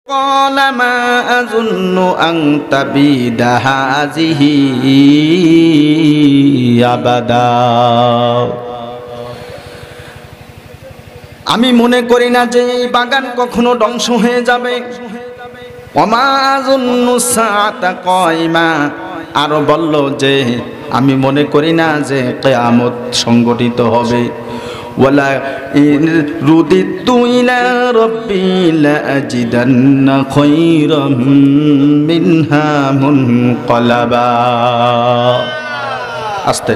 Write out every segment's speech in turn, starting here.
قال ما أظن أن تبيد هذه أبدا আমি মনে করি না যে এই বাগান কখনো ধ্বংস হয়ে যাবে। ওমা আযুন্নু সাআতা কায়মা, আরো বলল যে আমি মনে করি না যে কিয়ামত সংগঠিত হবে। ওয়ালা ইন রুদিতু ইলা রাব্বি লাআজিদান্না খায়রাম মিনহা মুনকালাবা। আস্তে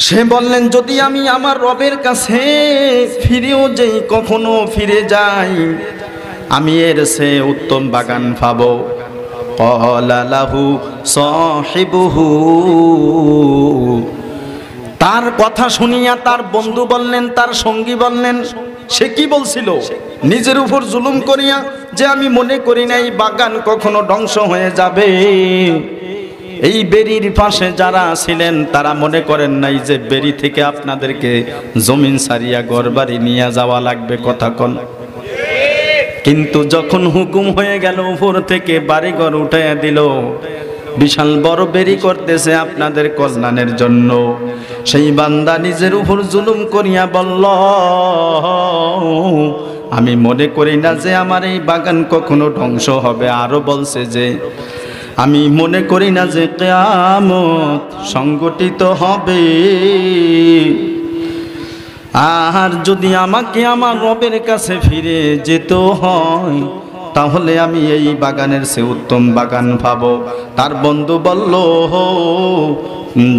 সে বললেন যদি আমি আমার রবের কাছে ফিরেও যাই, কখনো ফিরে যাই, আমি এর সে উত্তম বাগান পাবো। ক্বালা লাহু সাহিবুহু, তার কথা শুনিয়া তার বন্ধু বললেন, তার সঙ্গী বললেন, সে কি বলছিল নিজের উপর জুলুম করিয়া যে আমি মনে করি না এই বাগান কখনো ধ্বংস হয়ে যাবে। এই বেরির পাশে যারা ছিলেন তারা মনে করেন নাই যে বেরি থেকে আপনাদেরকে জমিন সারিয়া ঘরবাড়ি নিয়ে যাওয়া লাগবে, কথা কোন। কিন্তু যখন হুকুম হয়ে গেল উপর থেকে বাড়িঘর উঠাইয়া দিল, বিশাল বড় বেরি করতেছে আপনাদের কল্যাণের জন্য, সেই বান্দা নিজের উপর জুলুম করিয়া বলল আমি মনে করি না যে আমার এই বাগান কখনো ধ্বংস হবে। আরো বলছে যে আমি মনে করি না যে কিয়ামত সংগঠিত হবে। আর যদি আমাকে আমার রবের কাছে ফিরে যেতে হয় তাহলে আমি এই বাগানের চেয়ে উত্তম বাগান পাবো। তার বন্ধু বলল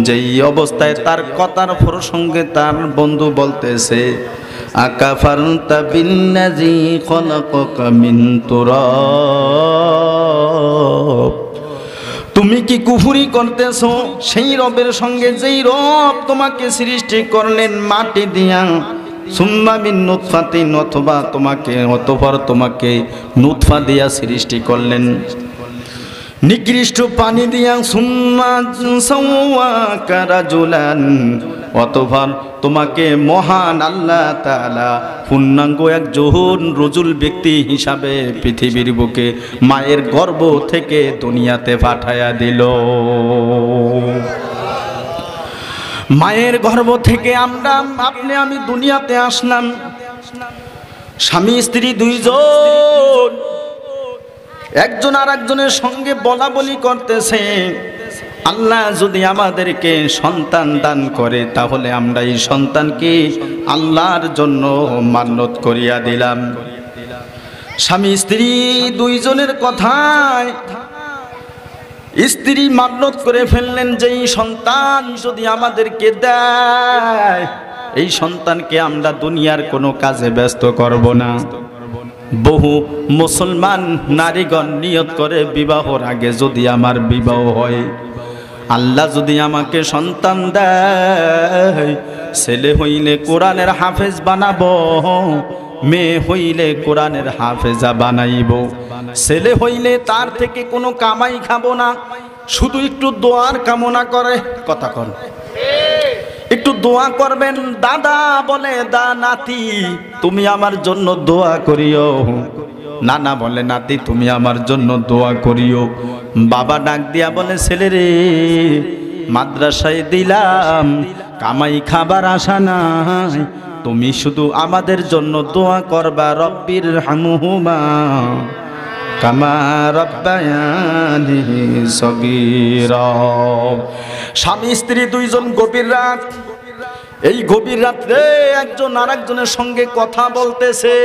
যেই অবস্থায় তার কথার প্রসঙ্গে তার বন্ধু বলতেছে আকাফারতা বিল্লাযী খলাকাকা মিন তুরাব, তুমি কি কুফরি করতেছো সেই রবের সঙ্গে যেই রব তোমাকে সৃষ্টি করলেন মাটি দিয়া, সুম্মা মিন নুতফাতিন, অথবা অতঃপর তোমাকে নুতফা দিয়া সৃষ্টি করলেন, নিকৃষ্ট পানি দিয়া, সুম্মা সাওয়াকা রাজুলান, অতঃপর তোমাকে মহান আল্লাহ তাআলা পূর্ণাঙ্গ একজন রজুল ব্যক্তি হিসাবে পৃথিবীর বুকে মায়ের গর্ভ থেকে দুনিয়াতে পাঠায়া দিল। মায়ের গর্ভ থেকে আমি দুনিয়াতে আসলাম। স্বামী স্ত্রী দুইজন একজন আর একজনের সঙ্গে বলা বলি করতেছে, আল্লাহ যদি আমাদেরকে সন্তান দান করে তাহলে আমরা এই সন্তানকে আল্লাহর জন্য মান্নত করিয়া দিলাম। স্বামী স্ত্রী দুইজনের কথায় স্ত্রী মান্নত করে ফেললেন যে এই সন্তান যদি আমাদেরকে দেয় এই সন্তানকে আমরা দুনিয়ার কোনো কাজে ব্যস্ত করব না। বহু মুসলমান নারীগণ নিয়ত করে বিবাহর আগে যদি আমার বিবাহ হয়, আল্লাহ যদি আমাকে সন্তান দেয়, ছেলে হইলে কোরআনের হাফেজ বানাবো, মেয়ে হইলে কোরআনের হাফেজা বানাইব। ছেলে হইলে তার থেকে কোনো কামাই খাবো না, শুধু একটু দোয়ার কামনা করে, কথা কর, একটু দোয়া করবেন। দাদা বলে দা নাতি তুমি আমার জন্য দোয়া করিও, নানা বলে নাতি তুমি আমার জন্য দোয়া করিও। বাবা ডাক দিয়া বলে ছেলে রে মাদ্রাসায় দিলাম, কামাই খাবার আশা নাই, তুমি শুধু আমাদের জন্য দোয়া করবা, রব্বির হামহুমা কামা রাব্বায়ানি সগীরা। স্বামী স্ত্রী দুইজন গভীর রাত, এই গভীর রাত্রে একজন আরেকজনের সঙ্গে কথা বলতেছে।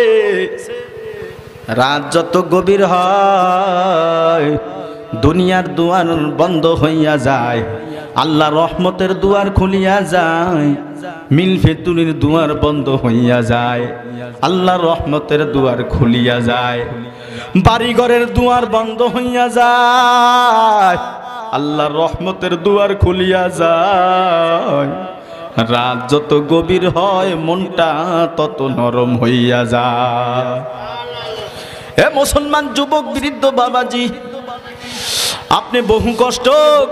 রাত যত গভীর হয় দুনিয়ার দুয়ার বন্ধ হইয়া যায়, আল্লাহ রহমতের দুয়ার খুলিয়া যায়, মিলফেতুনির দুয়ার বন্ধ হইয়া যায়, আল্লাহ রহমতের দুয়ার খুলিয়া যায়, বাড়িঘরের দুয়ার বন্ধ হইয়া যায়, আল্লাহ রহমতের দুয়ার খুলিয়া যায়। রাত যত গভীর হয় মনটা তত নরম হইয়া যায়। হে মুসলমান যুবক বৃদ্ধ বাবাজি, আপনি বহু কষ্ট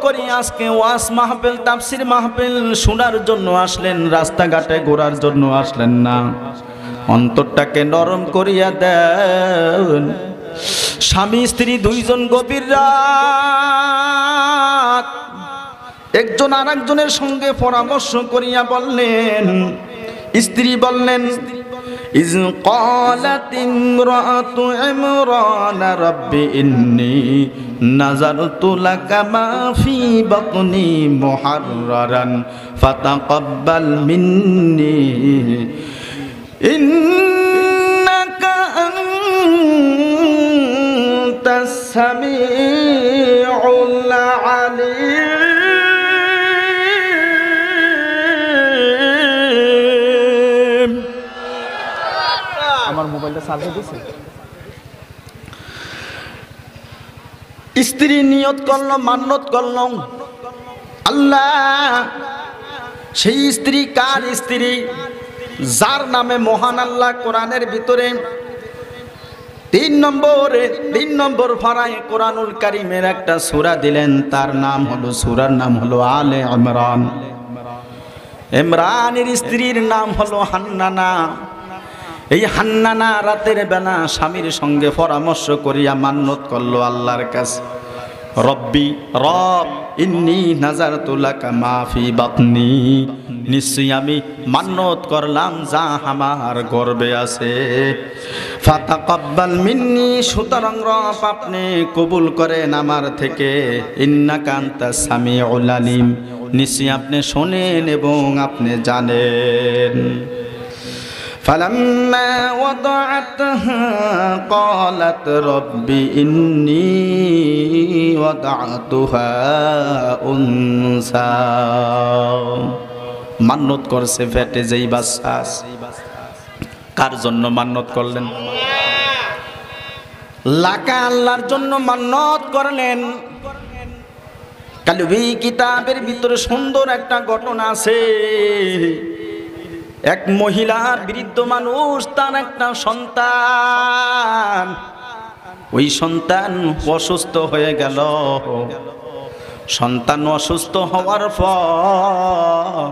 করে আজকে ওয়াজ মাহফিল তাফসীর মাহফিল শোনার জন্য আসলেন, রাস্তাঘাটে ঘোরার জন্য আসলেন না। অন্তরটাকে নরম করিয়া দেন। স্বামী স্ত্রী দুইজন গভীর রাত একজন আরেকজনের সঙ্গে পরামর্শ করিয়া বললেন, স্ত্রী বললেন, ইজ ক্বালাত ইমরাতু ইমরান রাব্বি ইন্নী নাযারতু লাকা মা ফি বাতনি মুহাররারান ফাতাকাব্বাল মিন্নী ইন্নাকা আনতাস সামিউল আলীম। আমার মোবাইলটা চার্জে দিছে। স্ত্রী নিয়ত করল, মান্যত করল, আল্লাহ সেই স্ত্রী কার স্ত্রী? যার নামে মহান আল্লাহ কোরআনের ভিতরে 3 নম্বর ফারায় কোরআনুল কারীমের একটা সূরা দিলেন। তার নাম হলো, সূরার নাম হলো আলে ইমরান। ইমরানের স্ত্রীর নাম হলো হান্নানা। এই হান্নানা রাতের বেলা স্বামীর সঙ্গে পরামর্শ করিয়া মান্যত করলো আল্লাহর কাছে, রব্বি রব ইন্নী নাযারতু লাকা মা ফি বাতনি, নিশ্চয়ই আমি মান্যত করলাম যা আমার গর্বে আছে, ফাতাকাব্বাল মিন্নি, সুতরাং রব আপনি কবুল করেন আমার থেকে, ইন্নাকা আনতাস সামিউল আলিম, নিশ্চয়ই আপনি শোনেন এবং আপনি জানেন। فلما وضعتها قالت رب إني وضعتها أنثى। মান্যত করছে পেটে যেই বাচ্চা। কার জন্য মান্যত করলেন? লাকা, আল্লাহর জন্য মান্যত করলেন। কালবি কিতাবের ভিতরে সুন্দর একটা ঘটনা আছে। এক মহিলা, বৃদ্ধ মানুষ, তার একটা সন্তান, ওই সন্তান অসুস্থ হয়ে গেল। সন্তান অসুস্থ হওয়ার পর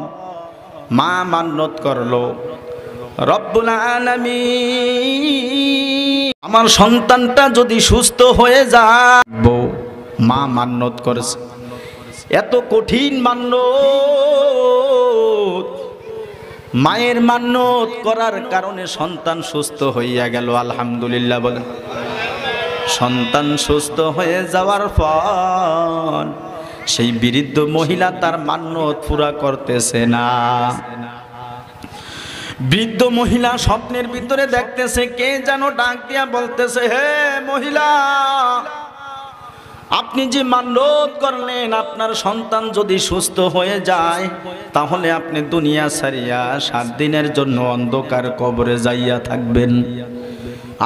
মা মান্যত করলো, রব্বুল আলামিন আমার সন্তানটা যদি সুস্থ হয়ে যায়। মা মান্যত করেছে, এত কঠিন মান্যত। মায়ের মান্যত করার কারণে সন্তান সুস্থ হইয়া গেল, আলহামদুলিল্লাহ বলেন। সন্তান সুস্থ হয়ে যাওয়ার পর সেই বৃদ্ধ মহিলা তার মান্যত পুরা করতেছে না। বৃদ্ধ মহিলা স্বপ্নের ভিতরে দেখতেছে কে যেন ডাক দিয়া বলতেছে, হে মহিলা, আপনি যে মান্যত করলেন আপনার সন্তান যদি সুস্থ হয়ে যায় তাহলে আপনি দুনিয়া ছাড়িয়া 7 দিনের জন্য অন্ধকার কবরে যাইয়া থাকবেন।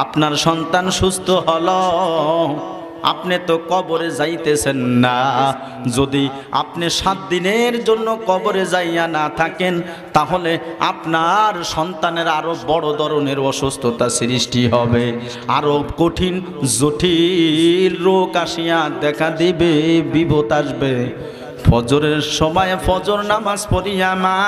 আপনার সন্তান সুস্থ হলো, আপনি তো কবরে যাইতেছেন না। যদি আপনি 7 দিনের জন্য কবরে যাইয়া না থাকেন তাহলে আপনার সন্তানের আরো বড় ধরনের অসুস্থতা সৃষ্টি হবে, আরো কঠিন জটিল রোগ আসিয়া দেখা দিবে, বিপদ আসবে। ফজরের সময় ফজর নামাজ পড়িয়া মা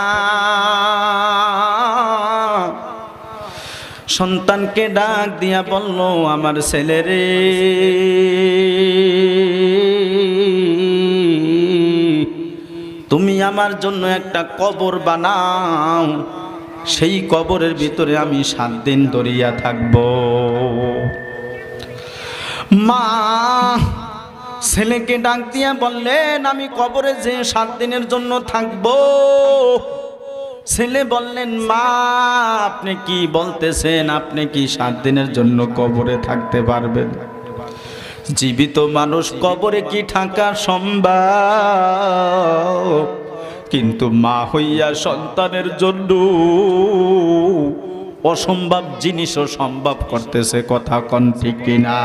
সন্তানকে ডাক দিয়া বলল, আমার ছেলেরে, তুমি আমার জন্য একটা কবর বানাও, সেই কবরের ভিতরে আমি 7 দিন ধরিয়া থাকব। মা ছেলেকে ডাক দিয়া বললেন, আমি কবরে যে 7 দিনের জন্য থাকব। ছেলে বললেন, মা আপনি কি বলতেছেন? আপনি কি 7 দিনের জন্য কবরে থাকতে পারবেন? জীবিত মানুষ কবরে কি থাকা সম্ভব? কিন্তু মা হইয়া সন্তানের জন্য অসম্ভব জিনিসও সম্ভব করতেছে, কথা কোন ঠিক কিনা?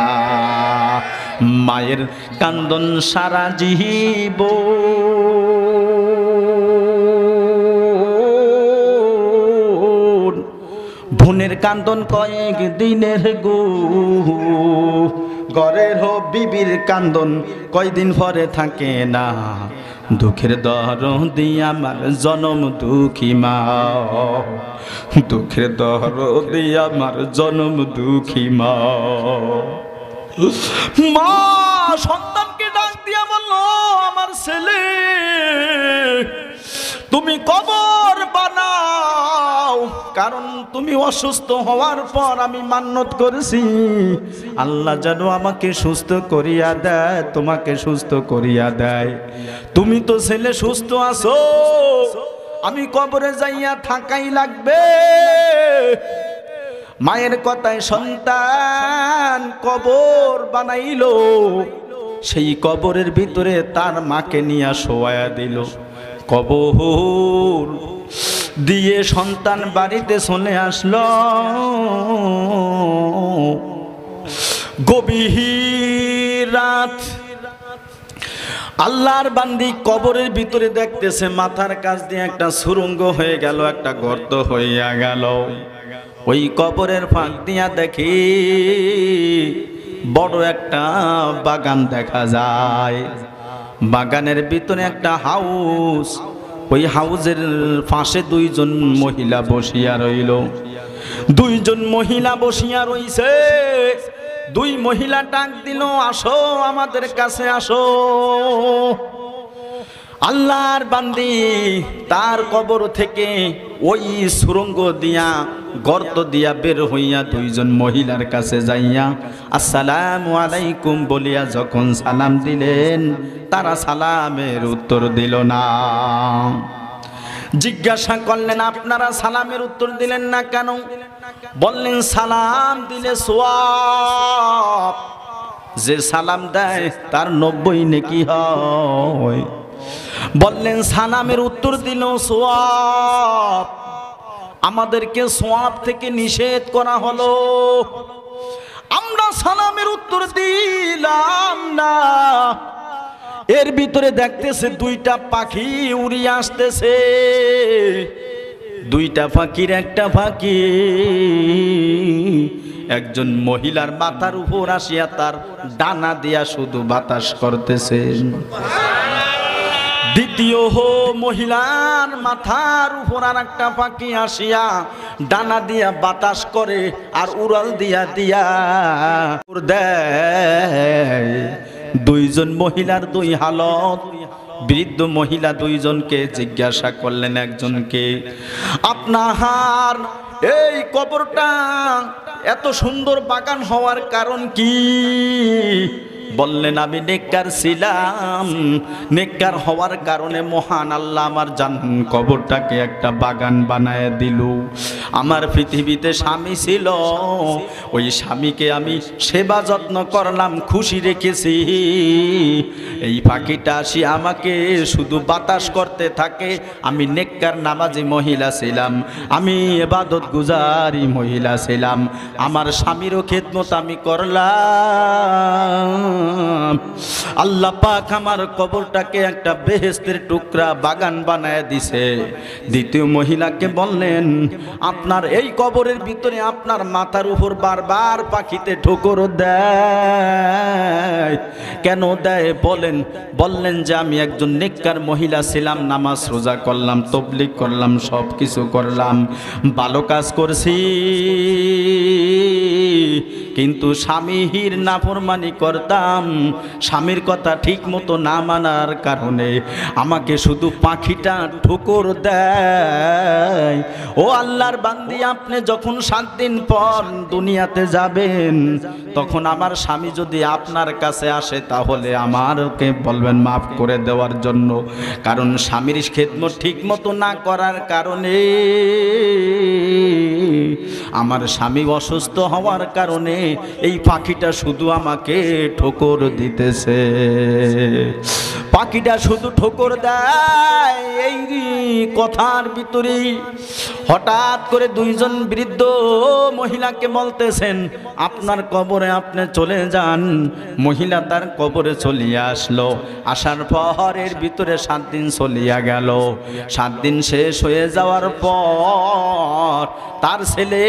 মায়ের কান্দন সারা জীবন, বোনের কান্দন কয়েক দিনের গো, ঘরের বিবির কান্দন কয়দিন পরে থাকে না। দুঃখের দরদি আমার জনম দুঃখী মা, দুঃখের দরদি আমার জনম দুঃখী মা। মা সন্তানকে ডাক দিয়া বলল, আমার ছেলে তুমি কবর বানাও, কারণ তুমি অসুস্থ হওয়ার পর আমি মান্যত করেছি আল্লাহ যেন আমাকে সুস্থ করিয়া দেয়, তোমাকে সুস্থ করিয়া দেয়। তুমি তো ছেলে সুস্থ আছো, আমি কবরে যাইয়া থাকাই লাগবে। মায়ের কথায় সন্তান কবর বানাইলো, সেই কবরের ভিতরে তার মাকে নিয়ে শোয়া দিল। কবর দিয়ে সন্তান বাড়িতে চলে আসলো। গভীর রাত, আল্লাহর বান্দি কবরের ভিতরে দেখতেছে মাথার কাছ দিয়ে একটা সুরঙ্গ হয়ে গেল, একটা গর্ত হইয়া গেল। ওই কবরের ফাঁক দিয়া দেখি বড় একটা বাগান দেখা যায়। বাগানের ভিতরে একটা হাউস, ওই হাউসের পাশে দুইজন মহিলা বসিয়া রইল। দুইজন মহিলা বসিয়া রইছে। দুই মহিলা ডাক দিল, আসো আমাদের কাছে আসো। আল্লাহর বান্দি তার কবর থেকে ওই সুরঙ্গ দিয়া গর্ত দিয়া বের হইয়া দুইজন মহিলার কাছে যাইয়া আসসালামু আলাইকুম বলিয়া যখন সালাম দিলেন, তারা সালামের উত্তর দিল না। জিজ্ঞাসা করলেন, আপনারা সালামের উত্তর দিলেন না কেন? বললেন, সালাম দিলে সওয়াব, যে সালাম দেয় তার 90 নেকি হয়। বললেন, সালামের উত্তর দিল সওয়াব, আমাদেরকে সওয়াব থেকে নিষেধ করা হলো, আমরা সালামের উত্তর দিলাম না। এর ভিতরে দেখতেছে দুইটা পাখি উড়িয়ে আসতেছে। দুইটা পাখির একটা পাখি একজন মহিলার মাথার উপর আসিয়া তার ডানা দিয়া শুধু বাতাস করতেছে। দ্বিতীয় মহিলার মাথার উপর আর একটা পাখি আসিয়া ডানা দিয়া বাতাস করে আর উড়াল দিয়া দিয়া দেয়। দুইজন মহিলার দুই হালত। বৃদ্ধ মহিলা দুইজনকে জিজ্ঞাসা করলেন, একজনকে, আপনার এই কবরটা এত সুন্দর বাগান হওয়ার কারণ কি? বললেন, আমি নেককার ছিলাম, নেককার হওয়ার কারণে মহান আল্লাহ আমার কবরটাকে একটা বাগান বানায় দিল। আমার পৃথিবীতে স্বামী ছিল, ওই স্বামীকে আমি সেবা যত্ন করলাম, খুশি রেখেছি। এই পাখিটা আসি আমাকে শুধু বাতাস করতে থাকে। আমি নেককার নামাজি মহিলা ছিলাম, আমি ইবাদত গুজারি মহিলা ছিলাম, আমার স্বামীরও খেদমত আমি করলাম। আল্লাহ পাক আমার কবরটাকে একটা বেহেশতের টুকরা বাগান বানায় দিছে। দ্বিতীয় মহিলাকে বললেন, আপনার এই কবরের ভিতরে আপনার মাথার উপর বারবার পাখিতে ঠোকর দেয়, কেন দেয় বলেন? বললেন যে আমি একজন নেককার মহিলা ছিলাম, নামাজ রোজা করলাম, তাবলীগ করলাম, সব কিছু করলাম, ভালো কাজ করছি, কিন্তু স্বামীর নাফরমানি করতাম। স্বামীর কথা ঠিক মতো না মানার কারণে আমাকে শুধু পাখিটা ঠোকর দেয়। ও আল্লাহর বান্দি, আপনি যখন 7 দিন পর দুনিয়াতে যাবেন, তখন আমার স্বামী যদি আপনার কাছে আসে তাহলে আমারকে বলবেন মাফ করে দেওয়ার জন্য, কারণ স্বামীর খেদমত ঠিক মতো না করার কারণে আমার স্বামী অসুস্থ হওয়ার কারণে এই পাখিটা শুধু আমাকে ঠোকর দিতেছে। পাখিটা শুধু ঠোকর দেয়। এই কথার ভিতরে হঠাৎ করে দুইজন বৃদ্ধ মহিলাকে বলতেছেন, আপনার কবরে আপনি চলে যান। মহিলা তার কবরে চলিয়া আসলো। আসার পর এর ভিতরে 7 দিন চলিয়া গেল। 7 দিন শেষ হয়ে যাওয়ার পর তার ছেলে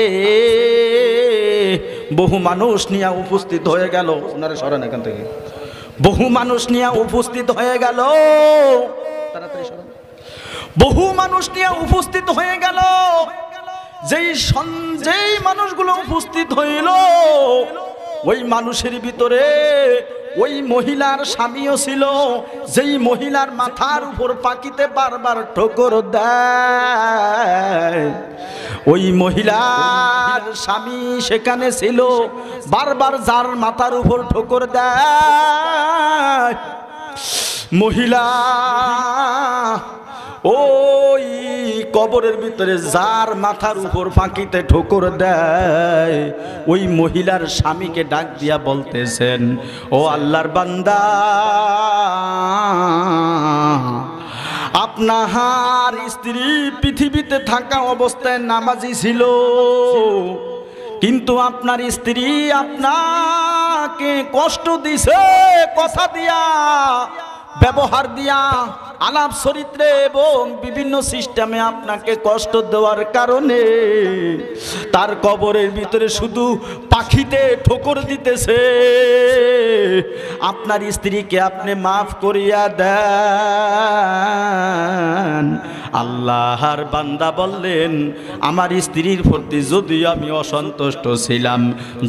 বহু মানুষ নিয়ে উপস্থিত হয়ে গেল। ওনারা সরেন এখান থেকে। বহু মানুষ নিয়ে উপস্থিত হয়ে গেল। তাড়াতাড়ি সরো। বহু মানুষ নিয়ে উপস্থিত হয়ে গেল। যেই মানুষগুলো উপস্থিত হইল, ওই মানুষের ভিতরে ওই মহিলার স্বামীও ছিল, যেই মহিলার মাথার উপর পাখিতে বারবার ঠোকর দেয়। ওই মহিলার স্বামী সেখানে ছিল, বারবার যার মাথার উপর ঠোকর দেয় মহিলা, ওই কবরের ভিতরে যার মাথার উপর ফাঁকিতে ঠোকর দেয়, ওই মহিলার স্বামীকে ডাক দিয়া বলতেছেন, ও আল্লাহর বান্দা, আপনার স্ত্রী পৃথিবীতে থাকা অবস্থায় নামাজি ছিল, কিন্তু আপনার স্ত্রী আপনাকে কষ্ট দিছে কথা দিয়া, ব্যবহার দিয়া, আলাপ চরিত্রে এবং বিভিন্ন সিস্টেমে আপনাকে কষ্ট দেওয়ার কারণে তার কবরের ভিতরে শুধু পাখিতে ঠোকর দিতেছে। আপনার স্ত্রীকে আপনি মাফ করিয়া দেন। আল্লাহর বান্দা বললেন, আমার স্ত্রীর প্রতি যদিও আমি অসন্তুষ্ট ছিলাম,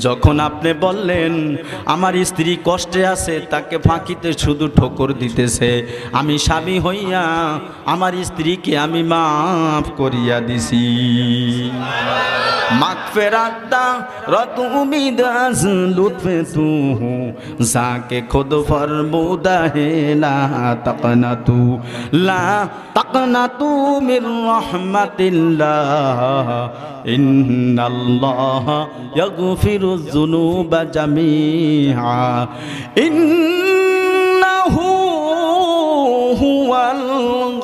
যখন আপনি বললেন আমার স্ত্রী কষ্টে আছে, তাকে ফাঁকিতে শুধু ঠোকর দিতেছে, আমি স্বামী হইয়া আমার স্ত্রীকে আমি মাফ করিয়া দিছি। মাগফিরাত রত উম্মীদ আজ লুৎফে তু যাকে খুদ ফরমুদা হে লা তাকনাতু মির রাহমাতিল্লাহ ইন্নাল্লাহ ইয়াগফিরুয যুনুবা জামিআ ইন্নাহু হুয়াল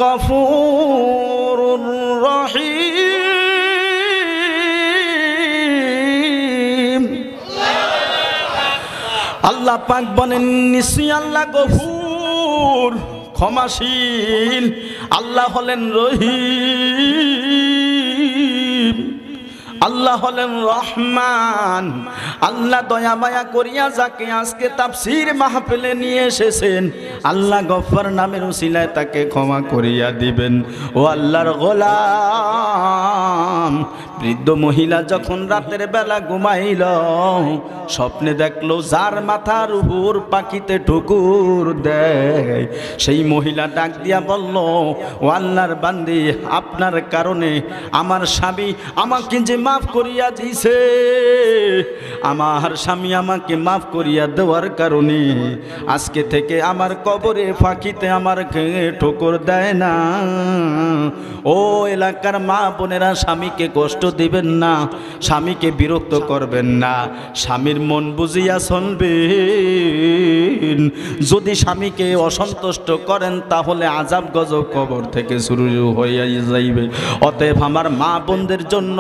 গফুরুর রহিম। আল্লাহ পাক বলেন, নিশ্চয়ই আল্লাহ গফুর, ক্ষমাশীল, আল্লাহ হলেন রহিম, আল্লাহ হলেন রহমান। আল্লাহ দয়া মায়া করিয়া যাকে আজকে তাফসীর মাহফিলে নিয়ে এসেছেন, আল্লাহ গফফার নামের উসিলায় তাকে ক্ষমা করিয়া দিবেন। ও আল্লাহর গোলাম, বৃদ্ধ মহিলা যখন রাতের বেলা ঘুমাইল, স্বপ্নে দেখলো যার মাথার উপর পাখিতে ঠুকুর দেয়, সেই মহিলা ডাক দিয়া বলল, ও আল্লাহর বান্দি, আপনার কারণে আমার স্বামী আমাকে যে মাফ করিয়া দিছে, আমার স্বামী আমাকে মাফ করিয়া দেওয়ার কারণে আজকে থেকে আমার কবরে ফাঁকিতে আমার ঠোকর দেয় না। ও এলাকার মা বোনেরা, স্বামীকে কষ্ট দিবেন না, স্বামীকে বিরক্ত করবেন না, স্বামীর মন বুঝিয়া চলবেন। যদি স্বামীকে অসন্তুষ্ট করেন তাহলে আযাব গজব কবর থেকে শুরু হয়ে যাইবে। অতএব আমার মা বোনদের জন্য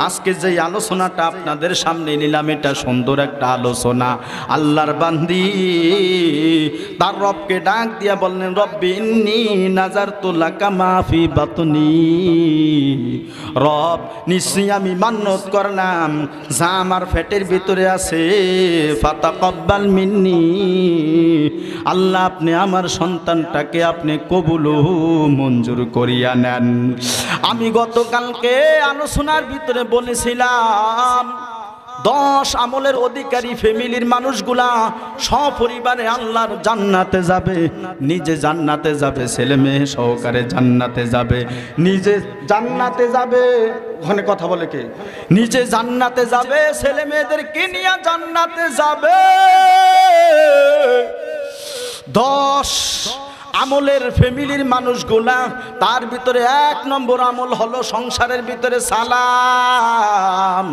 আজকে যে আলোচনাটা আপনাদের সামনে নিলাম, এটা সুন্দর একটা আলোচনা। আল্লাহর বান্দি তার রবকে ডাক দিয়া বললেন, রব্বি ইন্নী নাযারতু লাকা মা ফি বাতনি, রব নিশ্চয়ই আমি মান্যত করলাম যা আমার পেটের ভিতরে আছে, ফাতাকাব্বাল মিন্নি, আল্লাহ আপনি আমার সন্তানটাকে আপনি কবুল মঞ্জুর করিয়া নেন। আমি গতকালকে আলোচনার ভিতরে বলেছিলাম 10 আমলের অধিকারী ফ্যামিলির মানুষগুলা সপরিবারে আল্লাহর জান্নাতে যাবে, নিজে জান্নাতে যাবে, ছেলে মেয়ে সহকারে জান্নাতে যাবে, নিজে জান্নাতে যাবে। ওখানে কথা বলে কে? নিজে জান্নাতে যাবে, ছেলে মেয়েদেরকে নিয়ে জান্নাতে যাবে। 10 আমলের ফ্যামিলির মানুষগুলা, তার ভিতরে 1 নম্বর আমল হলো সংসারের ভিতরে সালাম।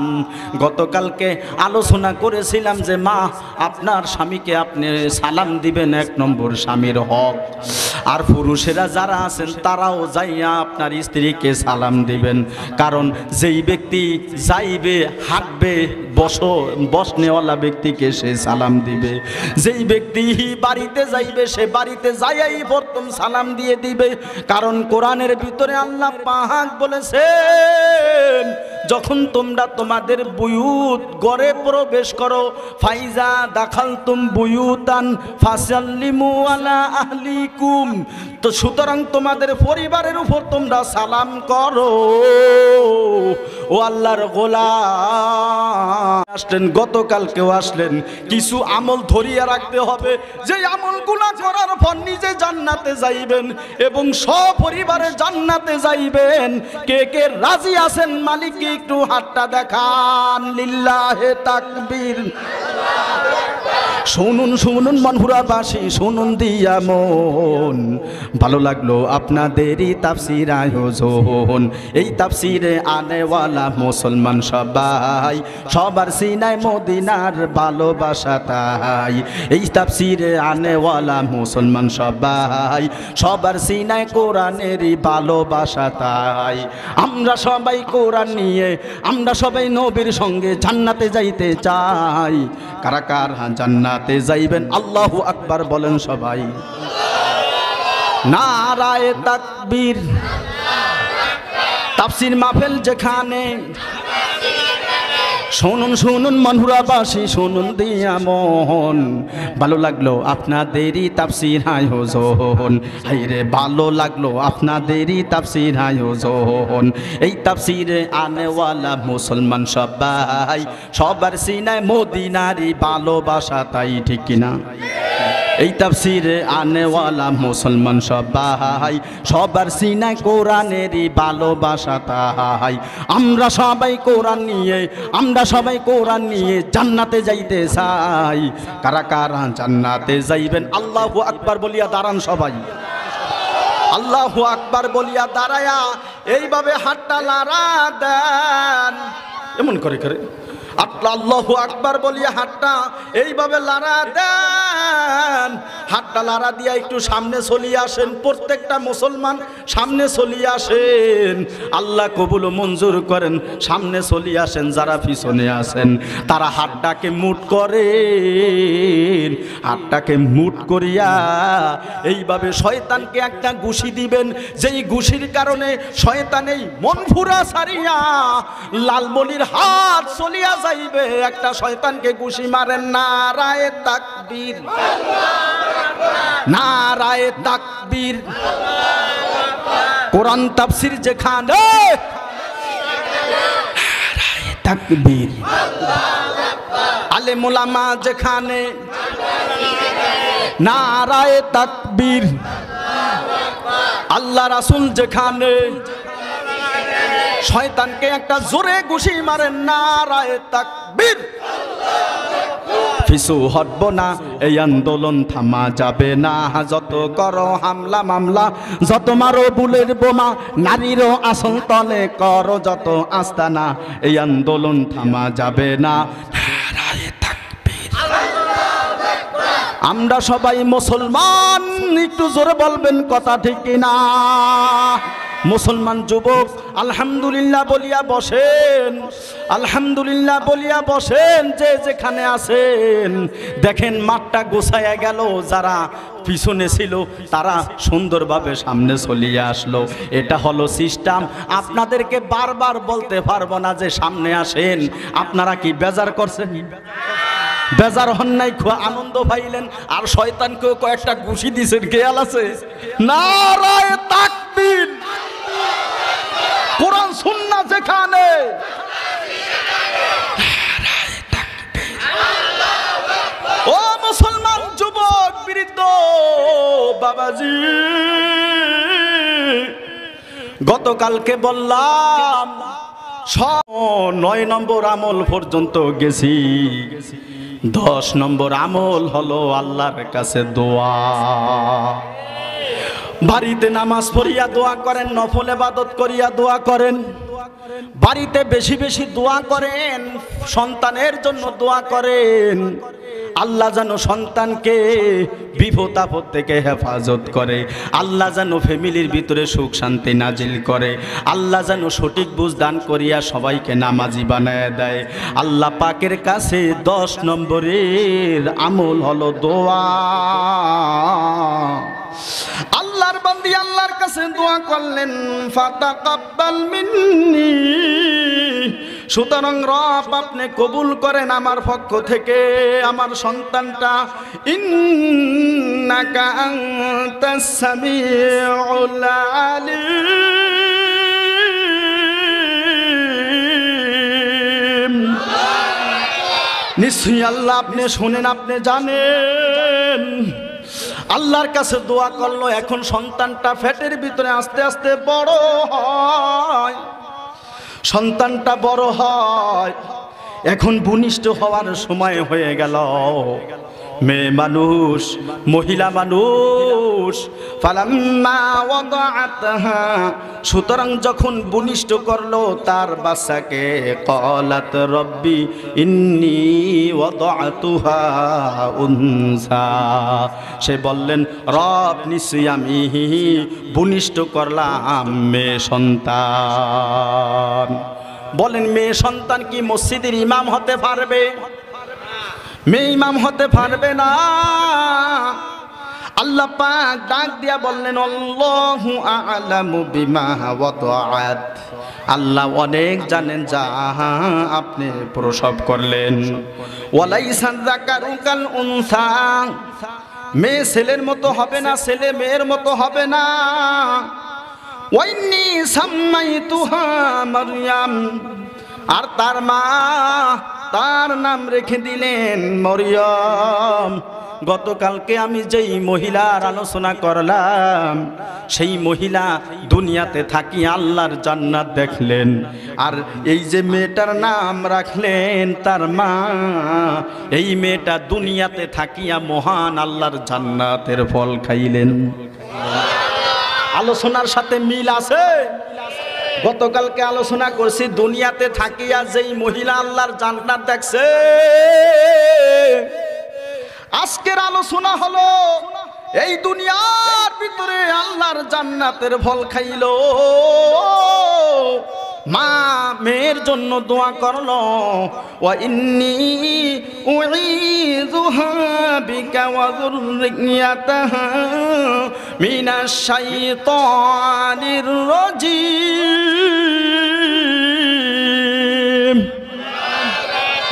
গতকালকে আলোচনা করেছিলাম যে মা আপনার স্বামীকে আপনি সালাম দিবেন, 1 নম্বর স্বামীর হক। আর পুরুষেরা যারা আছেন তারাও যাইয়া আপনার স্ত্রীকে সালাম দিবেন, কারণ যেই ব্যক্তি যাইবে, হাঁটবে, বসনেওয়ালা ব্যক্তিকে সে সালাম দিবে। যেই ব্যক্তি বাড়িতে যাইবে সে বাড়িতে যাইয়াই প্রথম সালাম দিয়ে দিবে, কারণ কোরআনের ভিতরে আল্লাহ পাক বলেছেন যখন তোমরা তোমাদের বুয়ুত ঘরে প্রবেশ করো, ফাইজা দাখালতুম বুয়ুতান ফাসাল্লিমু আলা আহলিকুম, তো সুতরাং তোমাদের পরিবারের উপর তোমরা সালাম করো। ও আল্লাহর গোলাম আসলেন, গতকালকেও আসলেন, কিছু আমল ধরিয়া রাখতে হবে, যে আমলগুলা করার পর নিজে জান্নাতে যাইবেন এবং সপরিবারে জান্নাতে যাইবেন। কে কে রাজি আছেন মালিককে একটু হাতটা দেখান, লিল্লাহে তাকবীর। শুনুন শুনুন মনপুরাবাসী, শুনুন দিয়া মন, ভালো লাগলো আপনাদেরই তাফসীর আয়োজন। এই তাফসীরে আনেওয়ালা মুসলমান সবাই, সবার সিনায় মদিনার ভালোবাসা তাই। এই তাফসীরে আনেওয়ালা মুসলমান সবাই, সবার সিনায় কোরআনেরই ভালোবাসা তাই। আমরা সবাই কোরআন নিয়ে, আমরা সবাই নবীর সঙ্গে জান্নাতে যাইতে চাই। কারা কারা জান্নাতে যাইবেন আল্লাহু আকবার বলেন সবাই। নারায়ে তাকবীর। তাফসীর মাহফিল যেখানে, শুনুন শুনুন মনপুরাবাসী, শুনুন দিয়া মন, ভালো লাগলো আপনাদেরই তাফসীর আয়োজন। হাইরে ভালো লাগলো আপনাদেরই তাফসীর আয়োজন। এই তাফসীরে আনেওয়ালা মুসলমান সবাই, সবার সিনায় মদিনারই ভালোবাসা তাই, ঠিক কিনা? এই তাফসীরে আনেওয়ালা মুসলমান সবাই, সবার সিনায় কোরআনেরই ভালোবাসা তাই। আমরা সবাই কোরআন নিয়ে, আমরা সবাই কোরআন নিয়ে জান্নাতে যাইতে চাই। কারা কারা জান্নাতে যাইবেন আল্লাহু আকবার বলিয়া দাঁড়ান সবাই। আল্লাহু আকবার বলিয়া দাঁড়ায়া এইভাবে হাতটা লাড়া দেন, এমন করে করে আল্লাহু আকবার বলিয়া হাতটা এইভাবে লাড়া দেন। হাতটা লাড়া দিয়া একটু সামনে চলিয়ে আসেন, প্রত্যেকটা মুসলমান সামনে চলিয়ে আসেন। আল্লাহ কবুল মঞ্জুর করেন, সামনে চলিয়ে আসেন। যারা পিছনে আছেন তারা হাতটাকে মুট করেন, হাতটাকে মুট করিয়া এইভাবে শয়তানকে একটা ঘুষি দিবেন, যেই ঘুষির কারণে শয়তান এই মনপুরা ছাড়িয়া লালমনির হাত চলিয়া যাইবে। একটা শয়তানকে ঘুষি মারেন। নারায়ে তাকবীর, নারায়ে তাকবীর। কোরআন তাফসীর যেখানে, নারায়ে তাকবীর। আলেম ওলামা যেখানে, নারায়ে তাকবীর। আল্লাহ রাসূল যেখানে, শয়তানকে একটা জোরে ঘুষি মারেন। নারায়ে তাকবীর। পিছু হটব না, এই আন্দোলন থামা যাবে না। যত করো হামলা মামলা, যত মারো বুলের বোমা, নারীরও আসল তলে করো যত আস্তানা, এই আন্দোলন থামা যাবে না। নারায়ে তাকবীর। আমরা সবাই মুসলমান, একটু জোরে বলবেন কথা ঠিক কিনা? মুসলমান যুবক আলহামদুলিল্লাহ বলিয়া বসেন, আলহামদুলিল্লাহ বলিয়া বসেন। যে যেখানে আছেন দেখেন মাঠটা গোছায়া গেল, যারা পিছনে ছিল তারা সুন্দরভাবে সামনে চলিয়ে আসলো। এটা হলো সিস্টেম। আপনাদেরকে বারবার বলতে পারবো না যে সামনে আসেন। আপনারা কি বেজার করছেন? বেজার হন নাই, আনন্দ পাইলেন। আর শয়তানকেও কয়েকটা ঘুষি দিছেন, খেয়াল আছে? নারায়ে তাকবীর। কোরআন সুন্নাহ যেখানে, ও মুসলমান যুবক বৃদ্ধ বাবাজি, গতকালকে বললাম 9 নম্বর আমল পর্যন্ত গেছি। 10 নম্বর আমল হলো আল্লাহর কাছে দোয়া। বাড়িতে নামাজ পড়িয়া দোয়া করেন, নফল ইবাদত করিয়া দোয়া করেন, বাড়িতে বেশি বেশি দোয়া করেন, সন্তানের জন্য দোয়া করেন। আল্লাহ যেন সন্তানকে বিপদ আপদ থেকে হেফাজত করে, আল্লাহ যেন ফ্যামিলির ভিতরে সুখ শান্তি নাজিল করে, আল্লাহ যেন সঠিক বুঝ দান করিয়া সবাইকে নামাজি বানায় দেয়। আল্লাহ পাকের কাছে 10 নম্বরের আমল হলো দোয়া। আল্লাহর বান্দি আল্লাহর কাছে দোয়া করলেন, ফাতাকাব্বাল মিন্নি সুতরাং রব আপনি কবুল করেন আমার পক্ষ থেকে আমার সন্তানটা। ইন্নাকা আনতাস সামিউল আলিম। নিশ্চয়ই আল্লাহ আপনি শুনেন, আপনি জানেন। আল্লাহর কাছে দোয়া করলো, এখন সন্তানটা পেটের ভিতরে আস্তে আস্তে বড় হয়, সন্তানটা বড় হয়, এখন ভূমিষ্ঠ হওয়ার সময় হয়ে গেল। মেয়ে মানুষ, মহিলা মানুষ, ফালাম্মা ওয়াদাআতহা, সুতরাং যখন ভূমিষ্ঠ করলো তার বাচ্চাকে, ক্বালাত রব্বি ইন্নী ওয়াদাআতুহা উনসা, সে বললেন রব নিশ্চয়ই আমি ভূমিষ্ঠ করলাম মেয়ে সন্তান। বলেন মেয়ে সন্তান কি মসজিদের ইমাম হতে পারবে? মেয়ে ইমাম হতে পারবে না। আল্লাহ পাক ডাক দিয়া বললেন আল্লাহু আ'লামু বিমা ওয়াদাআত, আল্লাহ অনেক জানেন যা আপনি প্রসব করলেন। ওয়ালাইসা যাকারু কাল উনসা, মেয়ে ছেলের মতো হবে না, ছেলে মেয়ের মতো হবে না। ওয়াইন্নী সাম্মাইতুহা মারইয়াম, আর তার মা তার নাম রেখে দিলেন মরিয়ম। গতকালকে আমি যেই মহিলার আলোচনা করলাম, সেই মহিলা দুনিয়াতে থাকি আল্লাহর জান্নাত দেখলেন, আর এই যে মেয়েটার নাম রাখলেন তার মা, এই মেয়েটা দুনিয়াতে থাকিয়া মহান আল্লাহর জান্নাতের ফল খাইলেন। আলোচনার সাথে মিল আছে। গতকালকে আলোচনা করছি দুনিয়াতে থাকিয়া যেই মহিলা আল্লাহর জান্নাত দেখছে, আজকের আলোচনা হলো এই দুনিয়ার ভিতরে আল্লাহর জান্নাতের ফল খাইলো। মা মেয়ের জন্য দোয়া করলো, ওয়া ইন্নী উঈযুহা বিকা ওয়া যুররিয়াতাহা মিনাশ শাইতানির রাজীম।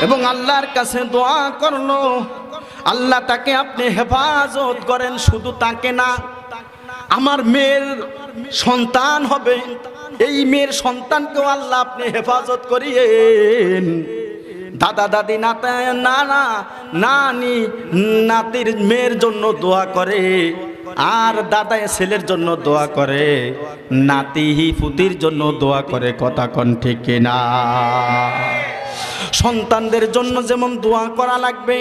এবং আল্লাহর কাছে দোয়া করলো আল্লাহ তাকে আপনি হেফাজত করেন। শুধু তাকে না, আমার মেয়ের সন্তান হবে, এই মেয়ের সন্তানকেও আল্লাহ আপনি হেফাজত করিয়েন। দাদা দাদি নাতা নানা নানি নাতির মেয়ের জন্য দোয়া করে, আর দাদা ছেলের জন্য দোয়া করে, নাতি পুতির জন্য দোয়া করে। কথা কোন ঠিক না? সন্তানদের জন্য যেমন দোয়া করা লাগবে,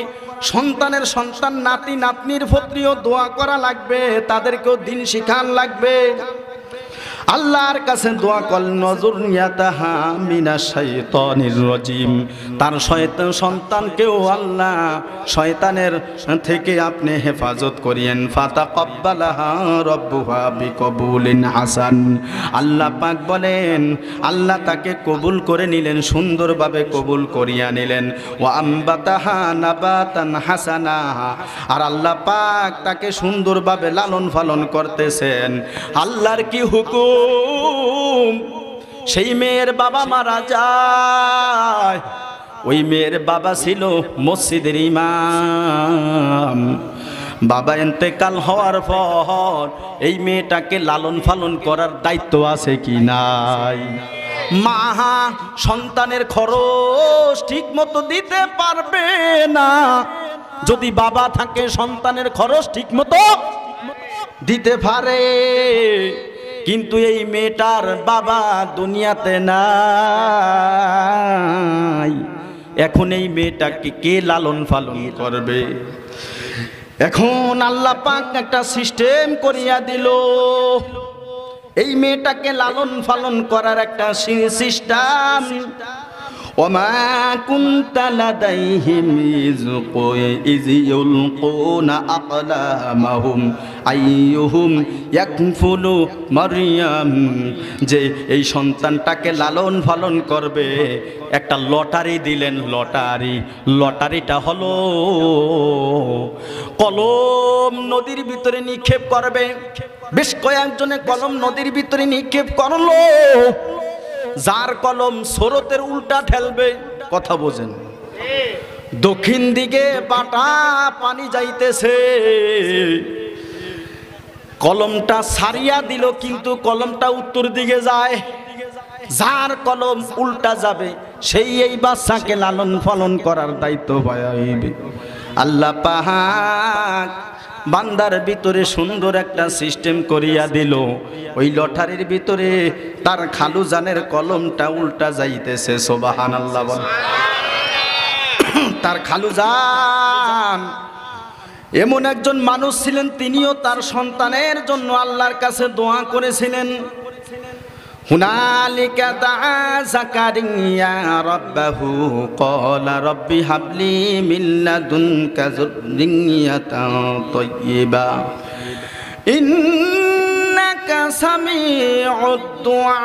সন্তানের সন্তান নাতি নাতনির প্রতিও দোয়া করা লাগবে, তাদেরকেও দিন শিখান লাগবে। আল্লাহর কাছে দোয়া কল নজরুনিয়াতাহা মিনাশ শাইতানির রাজীম, তার শয়তান সন্তানকেও আল্লাহ শয়তানের থেকে আপনি হেফাজত করিয়েন। ফাতাকাব্বালাহা রাব্বুহা বিকবুলিন হাসান, আল্লাহ পাক বলেন আল্লাহ তাকে কবুল করে নিলেন, সুন্দরভাবে কবুল করিয়া নিলেন। ওয়া আম্বাতাহা নাবাতান হাসানা, আর আল্লাহ পাক তাকে সুন্দরভাবে লালন পালন করতেছেন। আল্লাহর কি হুকুম, সেই মেয়ের বাবা মারা যায়, ওই মেয়ের বাবা ছিল মসজিদের ইমাম। বাবা ইন্তেকাল হওয়ার পর এই মেয়েটাকে লালন পালন করার দায়িত্ব আছে কি নাই? মা সন্তানের খরচ ঠিক মতো দিতে পারবে না। যদি বাবা থাকে সন্তানের খরচ ঠিক মতো দিতে পারে, কিন্তু এই মেয়েটার বাবা দুনিয়াতে নাই। এখন এই মেয়েটাকে কে লালন পালন করবে? এখন আল্লাহ পাক একটা সিস্টেম করিয়া দিল, এই মেয়েটাকে লালন পালন করার একটা সিস্টেম। ওমা কুনতা লাদাইহিম ইয ইউলকুনা আকলামাহুম আইয়ুহুম ইয়াকফুলু মারইয়াম, যে এই সন্তানটাকে লালন পালন করবে একটা লটারি দিলেন। লটারিটা হলো কলম নদীর ভিতরে নিক্ষেপ করবে। বেশ কয়েকজনে কলম নদীর ভিতরে নিক্ষেপ করলো, যার কলম স্রোতের উল্টা ঠেলবে, কথা বোঝেন, দক্ষিণ দিকে বাটা পানি যাইতেছে, কলমটা সারিয়া দিল কিন্তু কলমটা উত্তর দিকে যায়, যার কলম উল্টা যাবে সেই এই বাচ্চাকে লালন পালন করার দায়িত্ব পাইবে। আল্লাহ পাক বান্দার ভিতরে সুন্দর একটা সিস্টেম করিয়া দিল, ওই লটারির ভিতরে তার খালু জানের কলমটা উল্টা যাইতেছে, সুবহানাল্লাহ বল। তার খালু জান এমন একজন মানুষ ছিলেন, তিনিও তার সন্তানের জন্য আল্লাহর কাছে দোয়া করেছিলেন। হুনালিকা দাআ যাকারিয়া রাব্বাহু ক্বালা রাব্বি হাবলি মিন লাদুনকা যুররিয়াতান তাইয়্যিবা ইন্নাকা সামিউদ দুআ।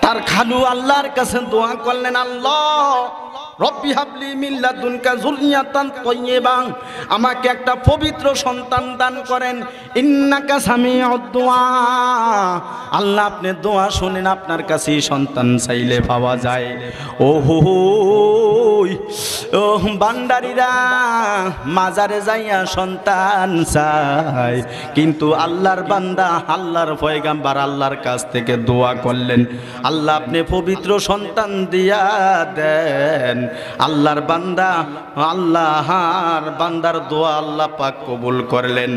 তার খালু আল্লাহর কাছে দোয়া করলেন, আল্লাহ রব্বি হাবলি মিন লাদুনকা যুররিয়াতান তাইয়্যিবা, আমাকে একটা পবিত্র সন্তান দান করেন। ইন্নাকা সামিউদ দুআ, আল্লাহ আপনি দোয়া শুনেন, আপনার কাছে সন্তান চাইলে পাওয়া যায়। ওহো ও বান্দারিরা মাজারে যাইয়া সন্তান চায়, কিন্তু আল্লাহর বান্দা আল্লাহর পয়গাম্বার আল্লাহর কাছ থেকে দোয়া করলেন, আল্লাহ আপনি পবিত্র সন্তান দিয়া দেন। আল্লাহর বান্দা আল্লাহর বান্দার দোয়া আল্লাহ পাক কবুল করলেন।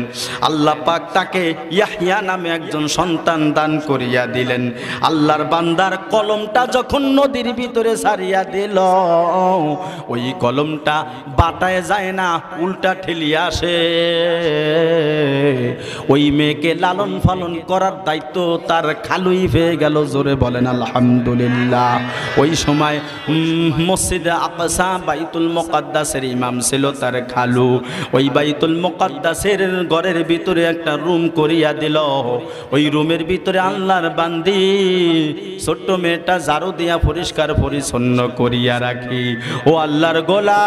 আল্লাহ পাক তাকে ইয়াহইয়া নামে একজন সন্তান দান করিয়া দিলেন। আল্লাহর বান্দার কলমটা যখন নদীর ভিতরে ছাড়িয়া দিল, ওই কলমটা বাটায় যায় না, উল্টা ঠেলিয়া আসে। ওই মেয়েকে লালন পালন করার দায়িত্ব তার খালুই পেয়ে গেল, জোরে বলেন আলহামদুলিল্লাহ। ওই সময় মসজিদে আকসা বাইতুল মুকাদ্দাসের ইমাম ছিল তার খালু। ওই বাইতুল মুকাদ্দাসের ঘরের ভিতরে একটা রুম করিয়া দিল, ওই রুমের ভিতরে আল্লাহর বান্দি ছোট্ট মেয়েটা ঝাড়ু দিয়া পরিষ্কার পরিচ্ছন্ন করিয়া রাখি। ও আল্লাহর গোলাম,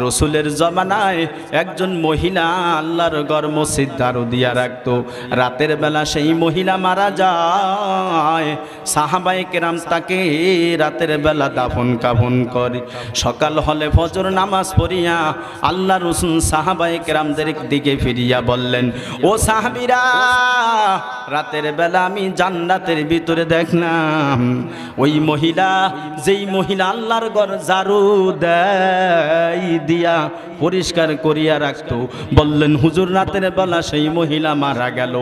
রসুলের জমানায় একজন মহিলা আল্লাহর ঘর মসজিদ ঝাড়ু দিয়া রাখতো, রাতের বেলা সেই মহিলা মারা যায়, সাহাবায়ে কেরাম তাকে রাতের বেলা দাফন কাফন করে। সকাল হলে ফজর নামাজ পড়িয়া আল্লাহ রসুল সাহাবায়ে কেরামদের দিকে ফিরিয়া বললেন, ও সাহাবীরা, রাতের বেলা আমি জান্নাতের ভিতরে দেখলাম ওই মহিলা, যেই মহিলা আল্লাহর ঘর ঝাড়ু দেয় দিয়া পরিষ্কার করিয়া রাখতো, বললেন হুজুর রাতের বেলা সেই মহিলা মারা গেল।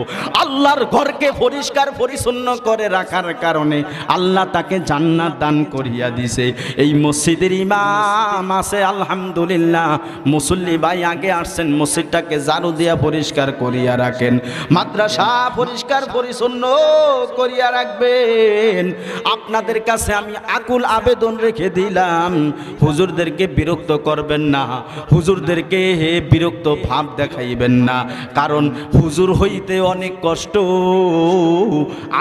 আল্লাহর ঘরকে পরিষ্কার পরিচ্ছন্ন করে রাখার কারণে আল্লাহ তাকে জান্নাত দান করিয়া দিছে। এই মসজিদের ইমাম আছে আলহামদুলিল্লাহ, মুসল্লি ভাই আগে আসছেন, মসজিদটাকে ঝাড়ু দিয়া পরিষ্কার করিয়া রাখেন, মাদ্রাসা পরিষ্কার পরিচ্ছন্ন করিয়া রাখবেন। আপনাদের কাছে আমি আকুল আবেদন রেখে দিলাম, হুজুরদেরকে বিরক্ত করবেন না, হুজুরদেরকে বিরক্ত ভাব দেখাইবেন না, কারণ হুজুর হইতে অনেক কষ্ট,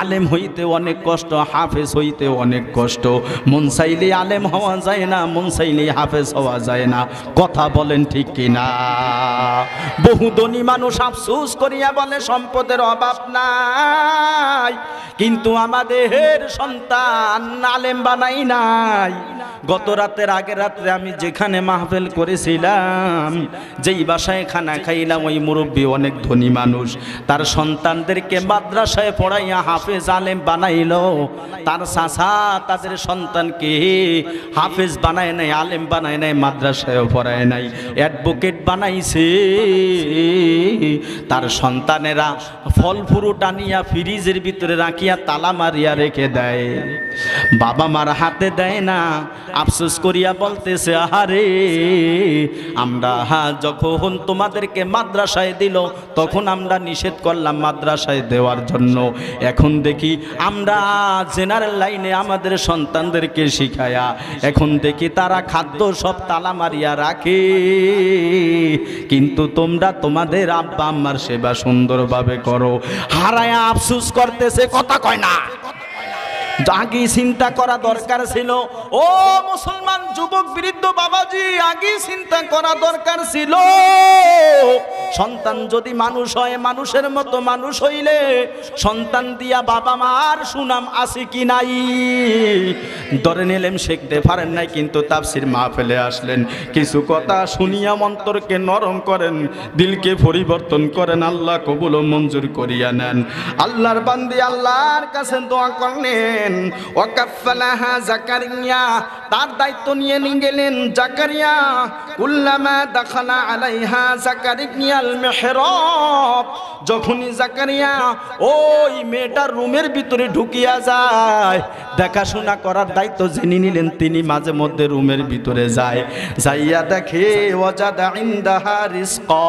আলেম হইতে অনেক কষ্ট, হাফেজ হইতে অনেক কষ্ট। মন চাইলে আলেম হওয়া যায় না, মন চাইলে হাফেজ হওয়া যায় না, কথা বলেন ঠিক কিনা? বহু ধনী মানুষ আফসোস করিয়া বলে সম্পদের অভাব নাই, কিন্তু আমাদের সন্তান আলেম বানাই নাই। গত রাতের আগের রাত্রে আমি যেখানে মাহফিল করেছিলাম, যেই বাসায় খানা খাইলাম, ওই মুরব্বী অনেক ধনী মানুষ, তার সন্তানদেরকে মাদ্রাসায় পড়াইয়া হাফেজ আলেম বানাইল। তার চাচা তাদের সন্তানকে হাফেজ বানায় নাই, আলেম বানায় নাই, মাদ্রাসায়ও পড়ায় নাই, অ্যাডভোকেট বানাইছে। তার সন্তানেরা ফল ফ্রুট আনিয়া ফ্রিজের ভিতরে রাখিয়া তালা মারিয়া রেখে দেয়, বাবা মার হাতে দেয় না। আফসোস করিয়া বলতেছে, আহারে আমরা যখন তোমাদেরকে মাদ্রাসায় দিল তখন আমরা নিষেধ করলাম মাদ্রাসায় দেওয়ার জন্য, এখন দেখি আমরা জেনারেল লাইনে আমাদের সন্তানদেরকে শিখায়া এখন দেখি তারা খাদ্য সব তালা মারিয়া রাখে, কিন্তু তোমরা তোমাদের আব্বা আম্মার সেবা সুন্দরভাবে করো। হারায়া আফসোস করতেছে, কথা কয় না। আগে চিন্তা করা দরকার ছিল। ও মুসলমান যুবক বৃদ্ধ বাবাজি, আগে চিন্তা করা দরকার ছিল। সন্তান যদি মানুষ হয়, মানুষের মতো মানুষ হইলে সন্তান দিয়া বাবা মার সুনাম আছে কি নাই? ধরেন এলেম শিখতে পারেন নাই, কিন্তু তাফসীর মাহফিলে আসলেন, কিছু কথা শুনিয়া অন্তরকে নরম করেন, দিলকে পরিবর্তন করেন, আল্লাহ কবুল ও মঞ্জুর করিয়া নেন। আল্লাহর বান্দি আল্লাহর কাছে দোয়া করলেন। ওয়াকাফালাহা জাকারিয়া, তার দায়িত্ব নিয়ে গেলেন জাকারিয়া। কুল্লামা দাখালা আলাইহা জাকারিয়াল মিহরাব, যখনই জাকারিয়া ওই মেয়েটার রুমের ভিতরে ঢুকিয়া যায়, দেখাশোনা করার দায়িত্ব যিনি নিলেন তিনি মাঝে মধ্যে রুমের ভিতরে যায়, যাইয়া দেখে ওয়াজাদা ইনদাহা রিজকা,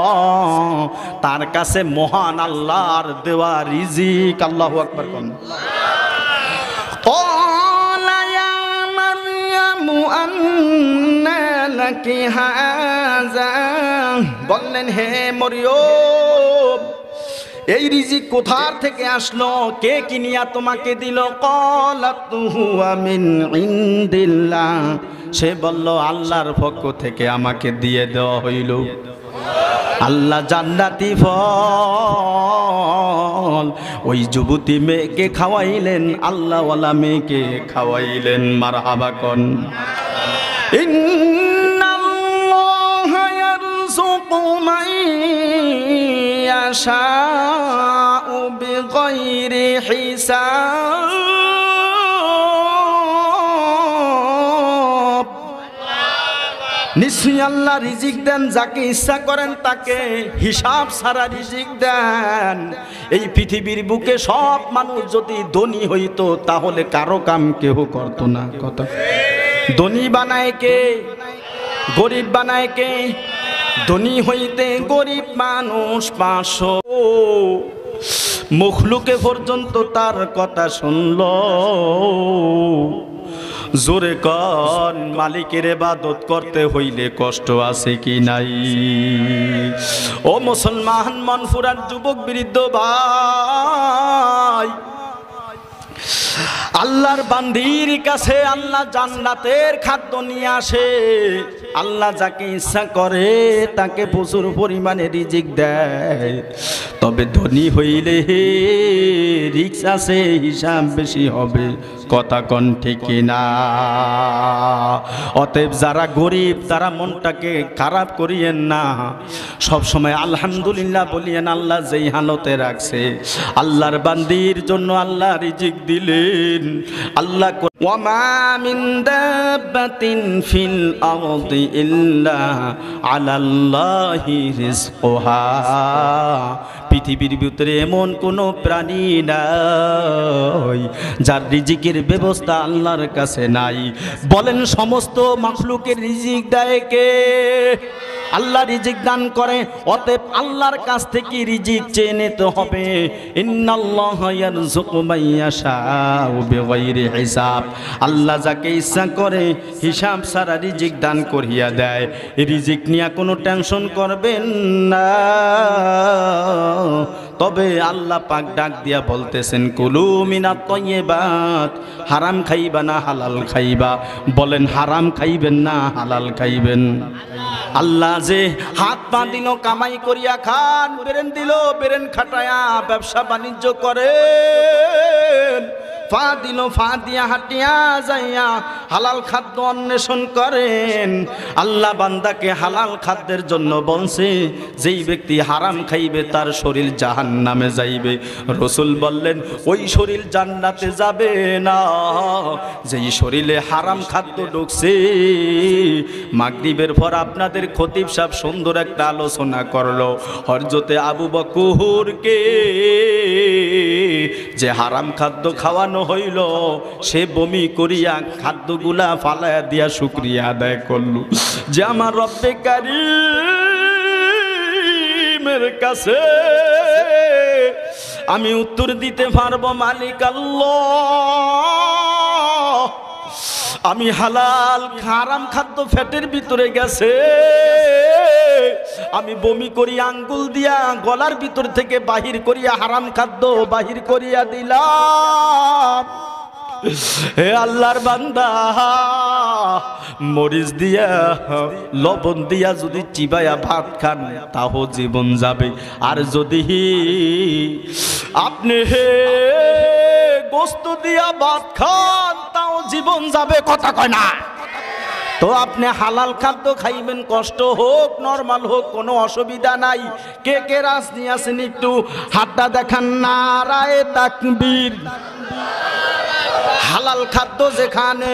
তার কাছে মহান আল্লাহর দেওয়া রিজিক। আল্লাহু আকবার কোন। ক্বালা ইয়া মারইয়ামু আন্না লাকি হাযা, বললেন হে মরিয়ম, এই রিজিক কোথার থেকে আসলো, কে কিনিয়া তোমাকে দিল? ক্বালাত হুয়া মিন ইনদিল্লাহ, সে বলল আল্লাহর পক্ষ থেকে আমাকে দিয়ে দেওয়া হইল। আল্লাহ জান্নাতি ফল ওই যুবতী মেয়েকে খাওয়াইলেন, আল্লাহওয়ালা মেয়েকে খাওয়াইলেন। মারহাবা কোন। ইন্নাল্লাহা ইয়ারযুকু মান ইয়াশাউ বিগাইরি হিসাব, নিশ্চয়ই আল্লাহ রিজিক দেন যাকে ইচ্ছা করেন তাকে, হিসাব ছাড়া রিজিক দেন। এই পৃথিবীর বুকে সব মানুষ যদি ধনী হইতো তাহলে কারো কাম কেউ করতো না। কত ধনী বানায় কে? গরিব বানায় কে? ধনী হইতে গরিব মানুষ 500, মখলুকে পর্যন্ত তার কথা শুনল। জোরে কর, মালিকের ইবাদত করতে হইলে কষ্ট আছে কি নাই? ও মুসলমান মনফুরার যুবক বৃদ্ধ ভাই, আল্লাহর বান্দির কাছে আল্লাহ জান্নাতের খাদ্য নিয়ে আসে। আল্লাহ যাকে ইচ্ছা করে তাকে প্রচুর পরিমাণে রিজিক দেয়, তবে ধনী হইলে রিস্ক আছে, হিসাব বেশি হবে। কথা কোন ঠিক না? অতএব যারা গরিব তারা মনটাকে খারাপ করিয়েন না, সব সময় আলহামদুলিল্লাহ বলিয়েন। আল্লাহ যেই হালতে রাখছে, আল্লাহর বান্দির জন্য আল্লাহ রিজিক দিলেন। আল্লাহ ওয়ামা মিন দাব্বাতিন ফিল আরদি ইল্লা আলাল্লাহি রিজকুহা, পৃথিবীর ভিতরে এমন কোনো প্রাণী নাই যার রিজিকের ব্যবস্থা আল্লাহর কাছে নাই। বলেন সমস্ত মাখলুকের রিজিক দেয় কে? আল্লাহ রিজিক দান করে। অতএব আল্লাহর কাছ থেকে রিজিক চেয়ে নিতে হবে। ইন্নাল্লাহা ইয়ারযুকু মান ইয়াশাউ বিগাইরি হিসাব, আল্লাহ যাকে ইচ্ছা করে হিসাব ছাড়া রিজিক দান করিয়া দেয়। রিজিক নিয়ে কোনো টেনশন করবেন না। তবে আল্লাহ পাক ডাক দিয়া বলতেছেন, কুলু মিনাত তাইয়্যিবাত, হারাম খাইবা না হালাল খাইবা? বলেন হারাম খাইবেন না হালাল খাইবেন? আল্লাহ যে হাত পা দিল কামাই করিয়া খান, বেরেন দিল বেরেন খাটায়া ব্যবসা বাণিজ্য করেন, ফা দিল ফা দিয়া হাটিয়া যাইয়া হালাল খাদ্য অন্বেষণ করেন। আল্লাহ বান্দাকে হালাল খাদ্যের জন্য বলছে, যেই ব্যক্তি হারাম খাইবে তার শরীর জাহান্নামে যাইবে। রসুল বললেন ওই শরীর জান্নাতে যাবে না যেই শরীরে হারাম খাদ্য ঢুকছে। মাগরিবের পর আপনাদের খতিব সাহেব সুন্দর একটা আলোচনা করলো, হযরতে আবু বকরকে যে হারাম খাদ্য খাওয়ানো হইল, সে বমি করিয়া খাদ্যগুলা ফালাইয়া দিয়া শুকরিয়া আদায় করলো যে আমার রব্বে কারীমের কাছে আমি উত্তর দিতে পারবো, মালিক আল্লাহ আমি হালাল হারাম খাদ্য পেটের ভিতরে গেছে, আমি বমি করি আঙ্গুল দিয়া গলার ভিতর থেকে বাহির করিয়া হারাম খাদ্য বাহির করিয়া দিলাম। হে আল্লাহর বান্দা, মরিচ দিয়া লবণ দিয়া যদি চিবাইয়া ভাত খান তাও জীবন যাবে, আর যদি আপনি গোস্ত দিয়া ভাত খান তাও জীবন যাবে। কথা কয় না? তো আপনি হালাল খাদ্য খাইবেন, কষ্ট হোক নরমাল হোক কোনো অসুবিধা নাই। কে কে রাজনী আছেন একটু হাতটা দেখান। নারায়ে তাকবীর। হালাল খাদ্য যেখানে,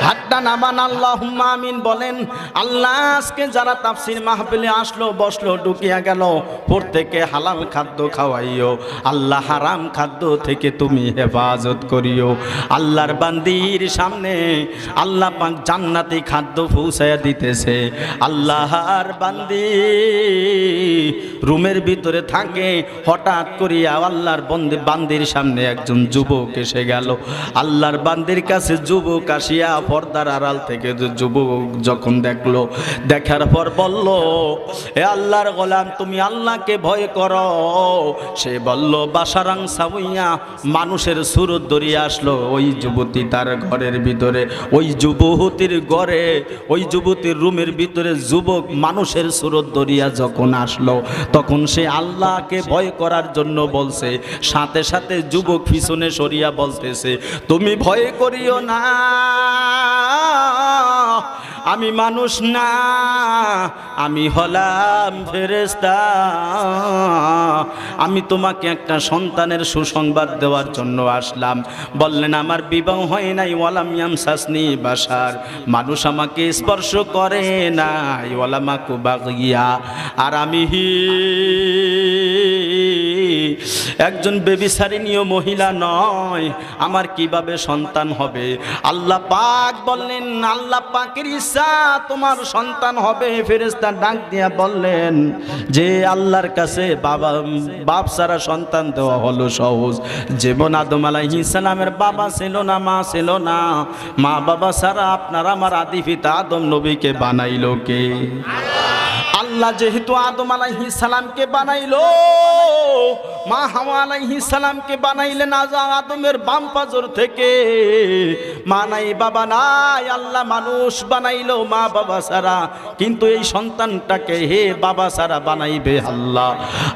হাতটা নামান, আল্লাহুম্মা আমিন বলেন। আল্লাহ আজকে যারা তাফসীর মাহফিলে আসলো বসলো ঢুকিয়া গেল, প্রত্যেকে হালাল খাদ্য খাওয়াইও। আল্লাহ হারাম খাদ্য থেকে তুমি হেফাজত করিও। আল্লাহর বান্দির সামনে আল্লাহ পাক জান্নাতি খাদ্য পৌঁছায়া দিতেছে। আল্লাহর বান্দি রুমের ভিতরে থাকে, হঠাৎ করিয়া আল্লাহর বান্দির সামনে একজন যুবক এসে গেল। আল্লাহর বান্দির কাছে যুবক আসিয়া পর্দার আড়াল থেকে যুবক যখন দেখলো, দেখার পর বলল, এ আল্লাহর গোলাম তুমি আল্লাহকে ভয় করো। সে বলল, বাসারাং সাউইয়া, মানুষের সুরত ধরিয়ে আসলো। ওই যুবতী তার ঘরের ভিতরে, ওই যুবতীর ঘরে, ওই যুবতীর রুমের ভিতরে যুবক মানুষের সুরত ধরিয়া যখন আসলো, তখন সে আল্লাহকে ভয় করার জন্য বলছে। সাথে সাথে যুবক পিছনে সরিয়া বলতেছে, তুমি ভয় করিও না, আমি মানুষ না, আমি হলাম ফেরেশতা। আমি তোমাকে একটা সন্তানের সুসংবাদ দেওয়ার জন্য আসলাম। বললেন, আমার বিবাহ হয় নাই, ওয়ালাম ইয়ামসাসনি বাশার, মানুষ আমাকে স্পর্শ করে নাই, ওয়ালাম আকু বাগিয়া, আর আমি একজন বেবিচারিণীয় মহিলা নয়, আমার কিভাবে সন্তান হবে? আল্লাহ পাক বললেন, আল্লাহ পাকের ইচ্ছা তোমার সন্তান হবে। ফেরেশতা ডাক দিয়া বললেন যে আল্লাহর কাছে বাপ ছাড়া সন্তান দেওয়া হলো সহজ। যেমন আদম আলাইহিস সালামের বাবা ছিল না, মা ছিল না, মা বাবা ছাড়া আপনার আমার আদি পিতা আদম নবীকে বানাইলো কে? আল্লাহ যেহেতু আদম আলাইহিস সালামকে বানাইলো, মা হাওয়া আলাইহিস সালামকে বানাইলেন আদমের বাম পাজর থেকে। মা নাই বাবা নাই, আল্লাহ মানুষ বানাইলো মা বাবা ছাড়া, কিন্তু এই সন্তানটাকে বাবা ছাড়া বানাইবে আল্লাহ।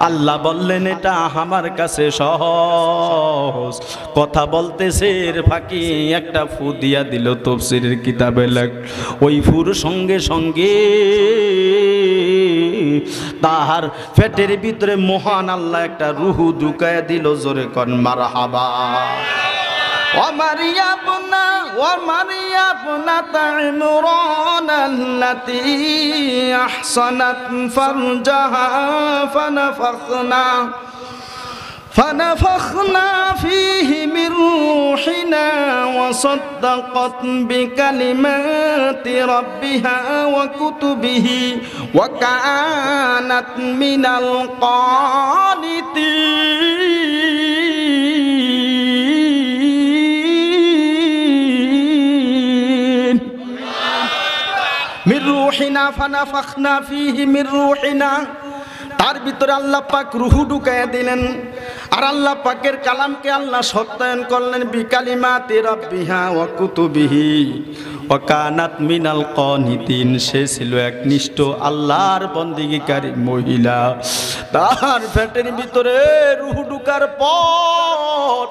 আল্লাহ বললেন, এটা আমার কাছে সহজ। কথা বলতেছে এর ফাঁকি একটা ফু দিয়া দিল, তাফসীরের কিতাবে লেখ। ওই ফুর সঙ্গে সঙ্গে তাহার পেটের ভিতরে মহান আল্লাহ একটা রুহু ঢুকায়া দিল। জোরে কোন মারহাবা। ومريم عمران التي أحصنت فرجها فنفخنا فيه من روحنا وصدقت بكلمات ربها وكتبه وكانت من القانتين من روحنا فنفخنا فيه من روحنا। তার ভিতরে আল্লাহ পাক রুহু ঢুকাইয়া দিলেন, আর আল্লাহ পাকের কালামকে আল্লাহ সত্যায়ন করলেন। বিকালিমাতি রাব্বিহা ওয়া কুতুবিহি ওয়া কানাত মিনাল কানিতিন। সে ছিল একনিষ্ঠ আল্লাহর বন্দেগীকারী মহিলা। তার পেটের ভিতরে রুহু ঢুকার পর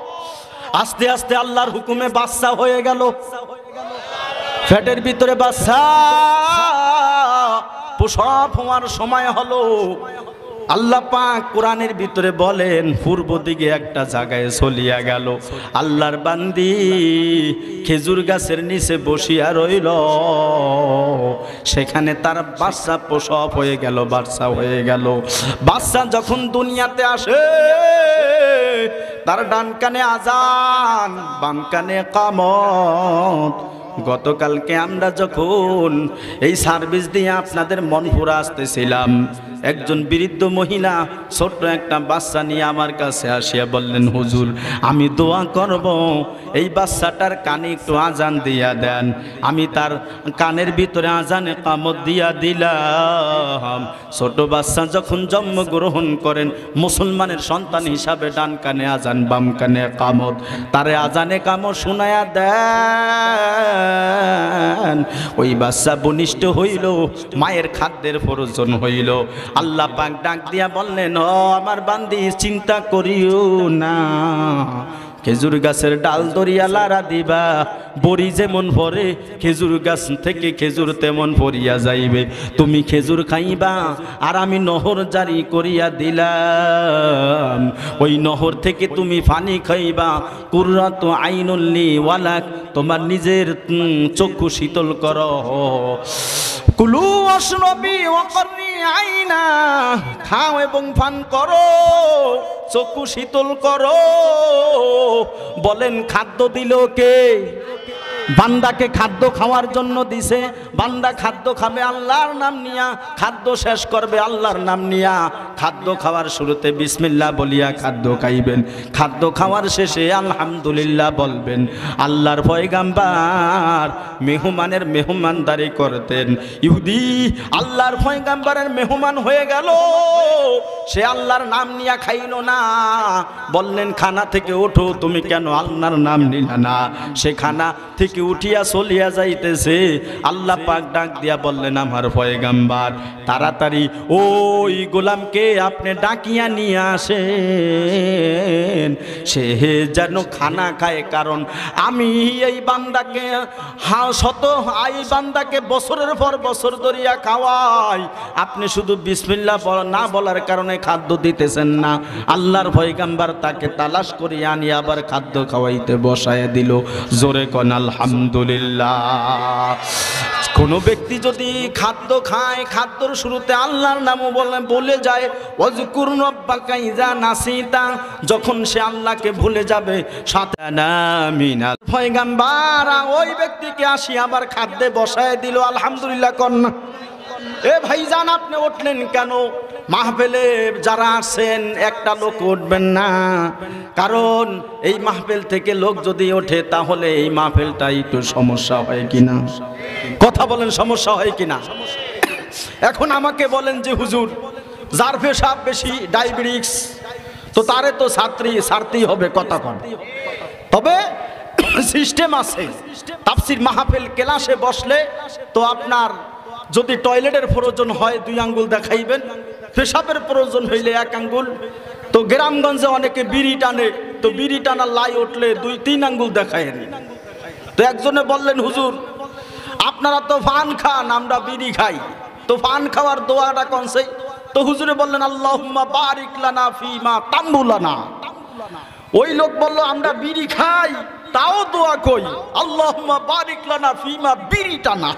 আস্তে আস্তে আল্লাহর হুকুমে বাচ্চা হয়ে গেল। পেটের ভিতরে বাচ্চা প্রসব হওয়ার সময় হলো। আল্লাহ পাক কোরআনের ভিতরে বলেন, পূর্ব দিকে একটা জায়গায় চলিয়া গেল। আল্লাহর বান্দি খেজুর গাছের নিচে বসিয়া রইল। সেখানে তার বাচ্চা প্রসব হয়ে গেল, বাচ্চা হয়ে গেল। বাচ্চা যখন দুনিয়াতে আসে, তার ডান কানে আজান, বাম কানে কামত। গতকালকে আমরা যখন এই সার্ভিস দিয়ে আপনাদের মনপুরা আসতেছিলাম, একজন বৃদ্ধ মহিলা ছোট্ট একটা বাচ্চা নিয়ে আমার কাছে আসিয়া বললেন, হুজুর আমি দোয়া করব, এই বাচ্চাটার কানে একটু আজান দিয়া দেন। আমি তার কানের ভিতরে আজানে কামত দিয়া দিলাম। ছোট বাচ্চা যখন জন্মগ্রহণ করেন মুসলমানের সন্তান হিসাবে ডান কানে আজান বাম কানে কামত, তারে আজানে কামত শোনায়া দেন। ওই বাচ্চা বনিষ্ঠ হইল, মায়ের খাদ্যের প্রয়োজন হইল। আল্লাহ পাক ডাক দিয়া বললেন, ও আমার বান্দি চিন্তা করিও না, খেজুর গাছের ডাল দরিয়া লারা দিবা, বড়ি যেমন ভরে খেজুর গাছ থেকে খেজুর তেমন ভরিয়া যাইবে। তুমি খেজুর খাইবা আর আমি নহর জারি করিয়া দিলাম, ওই নহর থেকে তুমি পানি খাইবা। কুররাতু আইনুল্লি ওয়ালাক, তোমার নিজের চক্ষু শীতল করো। কুলু ওয়াশরাবি ওয়াকরি আইনা, খাও এবং পান করো, চক্ষু শীতল করো। বলেন খাদ্য দিল কে? বান্দাকে খাদ্য খাওয়ার জন্য দিছে। বান্দা খাদ্য খাবে আল্লাহর নাম নিয়া, খাদ্য শেষ করবে আল্লাহর নাম নিয়া। খাদ্য খাওয়ার শুরুতে বিসমিল্লাহ বলিয়া খাদ্য খাইবেন, খাদ্য খাওয়ার শেষে আলহামদুলিল্লাহ বলবেন। আল্লাহর পয়গাম্বার মেহমানের মেহমানদারি করতেন। ইহুদি আল্লাহর পয়গাম্বারের মেহমান হয়ে গেল, সে আল্লাহর নাম নিয়া খাইল না। বললেন খানা থেকে ওঠো, তুমি কেন আল্লাহর নাম নিলা না? সে খানা থেকে উঠিয়া চলিয়া যাইতেছে। আল্লাহ পাক ডাক দিয়া বললেন, আমার পয়গাম্বার তাড়াতাড়ি ওই গোলামকে আপনি ডাকিয়া নিয়ে আসেন, সে যেন খানা খায়। কারণ আমি এই বান্দাকে এই বান্দাকে বছরের পর বছর ধরিয়া খাওয়াই, আপনি শুধু বিসমিল্লাহ না বলার কারণে খাদ্য দিতেছেন না। আল্লাহর পয়গাম্বার তাকে তালাশ করিয়া আনি আবার খাদ্য খাওয়াইতে বসায় দিল। জোরে কোন আলহামদুলিল্লাহ। কোনো ব্যক্তি যদি খাদ্য খায়, খাদ্যর শুরুতে আল্লাহর নামও বলে যায়, ওয়াজকুর রাব্বাকা ইযা নাসিতা, যখন সে আল্লাহকে ভুলে যাবে সাতানা মিনাল পয়গাম্বার ওই ব্যক্তিকে আসি আবার খাদ্যে বসায় দিল। আলহামদুলিল্লাহ কন্যা। এ ভাইজান আপনি উঠলেন কেন? মাহফিলে যারা আছেন একটা লোক উঠবেন না, কারণ এই মাহফিল থেকে লোক যদি ওঠে তাহলে এই মাহফিলটা একটু সমস্যা হয় কিনা? কথা বলেন, সমস্যা হয় কিনা? এখন আমাকে বলেন যে হুজুর যার পেশাব বেশি ডায়াবেটিস, তো তারে তো ছাড়তেই হবে, কথা কন। তবে সিস্টেম আছে, তাফসীর মাহফিল ক্লাসে বসলে তো আপনার যদি টয়লেটের প্রয়োজন হয় 2 আঙ্গুল দেখাইবেন, পেশাবের প্রয়োজন হইলে 1 আঙ্গুল। তো গ্রামগঞ্জে অনেকে বিড়ি টানে, তো বিড়ি টানার লাই উঠলে 2-3 আঙ্গুল দেখায়েন। তো একজনে বললেন, হুজুর আপনারা তো পান খান, আমরা বিড়ি খাই, তো পান খাওয়ার দোয়াটা কোনছে? তো হুজুরে বললেন, আল্লাহুম্মা বারিক লানা ফিমা তাম্বুলানা। ওই লোক বলল, আমরা বিড়ি খাই তাও দোয়া কই, আল্লাহুম্মা বারিক লানা ফিমা বিড়ি টানা।